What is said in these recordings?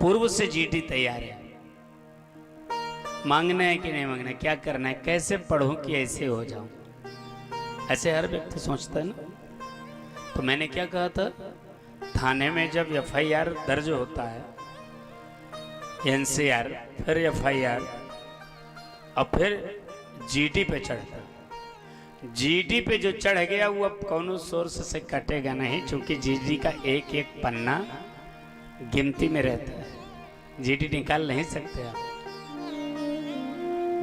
पूर्व से जीडी तैयार है, मांगना है कि नहीं मांगना है, क्या करना है, कैसे पढ़ूं कि ऐसे हो जाऊं, ऐसे हर व्यक्ति सोचता है ना। तो मैंने क्या कहा था, थाने में जब एफआईआर दर्ज होता है, एनसीआर, फिर एफआईआर और फिर जीडी पे चढ़ता है। जीडी पे जो चढ़ गया वो अब कौनो सोर्स से कटेगा नहीं, क्योंकि जीडी का एक एक पन्ना गिनती में रहता है, जीडी निकाल नहीं सकते आप,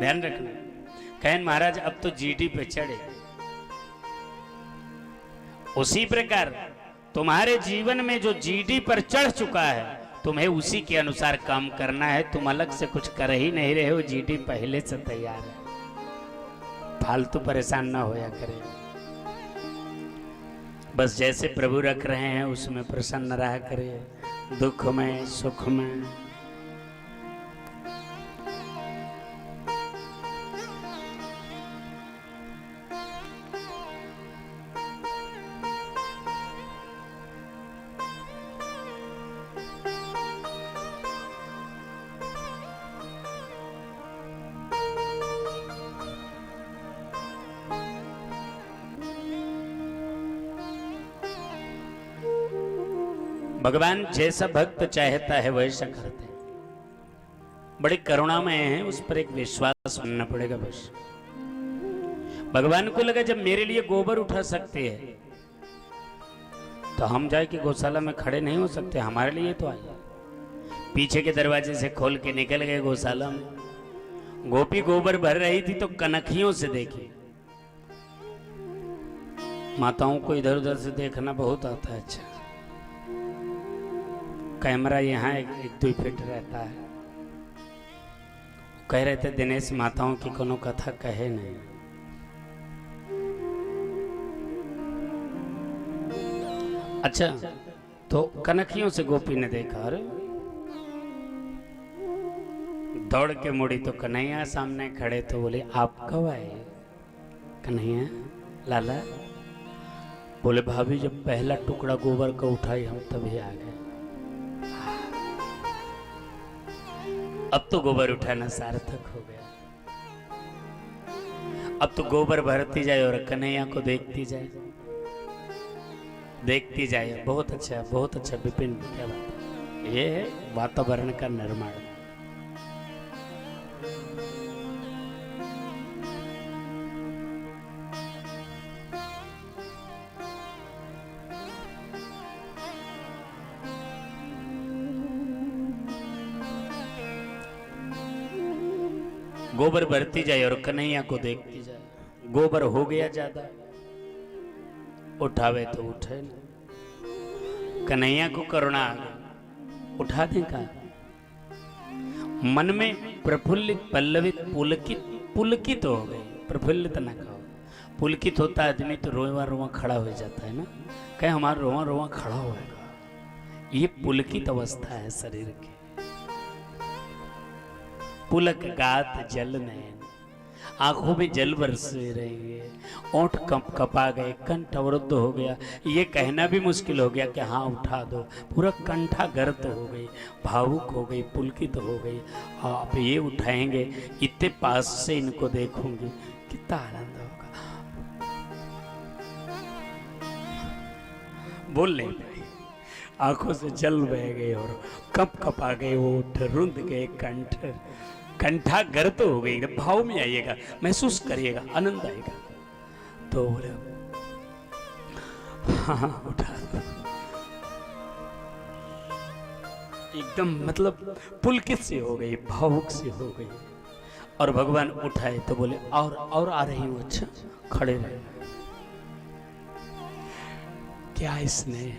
ध्यान रखना। कहें महाराज अब तो जीडी पे चढ़े। उसी प्रकार तुम्हारे जीवन में जो जीडी पर चढ़ चुका है, तुम्हें उसी के अनुसार काम करना है। तुम अलग से कुछ कर ही नहीं रहे हो, जीडी पहले से तैयार है, फालतू परेशान ना होया करे। बस जैसे प्रभु रख रहे हैं उसमें प्रसन्न रहा करे, दुख में सुख में। भगवान जैसा भक्त चाहता है वैसा करते हैं, बड़ी करुणा में है, उस पर एक विश्वास बनना पड़ेगा बस। भगवान को लगा जब मेरे लिए गोबर उठा सकते हैं तो हम जाए कि गौशाला में खड़े नहीं हो सकते, हमारे लिए तो आए। पीछे के दरवाजे से खोल के निकल गए गौशाला में, गोपी गोबर भर रही थी तो कनखियों से देखी। माताओं को इधर उधर से देखना बहुत आता है। अच्छा, कैमरा यहाँ एक 2 फीट रहता है। कह रहे थे दिनेश माताओं की कोनो कथा कहे नहीं। अच्छा, तो कनखियों से गोपी ने देखा, अरे दौड़ के मुड़ी तो कन्हैया सामने खड़े, तो बोले आप कब आए? कन्हैया लाला बोले भाभी जब पहला टुकड़ा गोबर का उठाई हम तभी आ गए। अब तो गोबर उठाना सार्थक हो गया। अब तो गोबर भरती जाए और कन्हैया को देखती जाए, देखती जाए। बहुत अच्छा विपिन, क्या बात है, ये है वातावरण का निर्माण। गोबर भरती जाए और कन्हैया को देखती जाए। गोबर हो गया ज्यादा, उठावे तो उठे न। कन्हैया को करुणा आ गई, उठा दे का। मन में प्रफुल्लित पल्लवित पुलकित हो गई। प्रफुल्लित ना कहो, पुलकित होता आदमी तो रोवा रोवा खड़ा हो जाता है ना। कहे हमारा रोवा रोवा खड़ा होगा, ये पुलकित अवस्था है शरीर की। पुलक गात जल नयन, आंखों में जल बरसे रही है, ओंठ कपा गए, कंठ अवरुद्ध हो गया। ये कहना भी मुश्किल हो गया कि हाँ उठा दो। पूरा कंठा गर्त हो गई, भावुक हो गई, पुलकित हो गई। आप ये उठाएंगे, इतने पास से इनको देखूंगी, कितना आनंद होगा। बोल नहीं पाई, आंखों से जल बह गए और कपा गए, ओंठ रुंध गए, कंठा गर्त हो गई। भाव में आइएगा, महसूस करिएगा, आनंद आएगा। तो बोले हाँ उठा दो। एकदम मतलब पुलकित से हो गई, भावुक से हो गई। और भगवान उठाए तो बोले और आ रही हूँ। अच्छा, खड़े रहे। क्या इसने,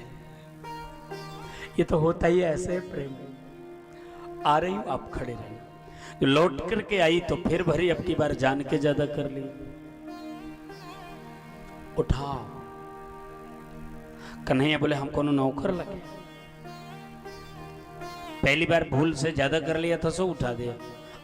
ये तो होता ही ऐसे प्रेम। आ रही हूँ, आप खड़े रहे। लौट करके आई तो फिर भरी, अब की बार जान के ज्यादा कर ली। उठा। कन्हैया बोले हम कोनो नौकर लगे, पहली बार भूल से ज्यादा कर लिया था, सो उठा दिया।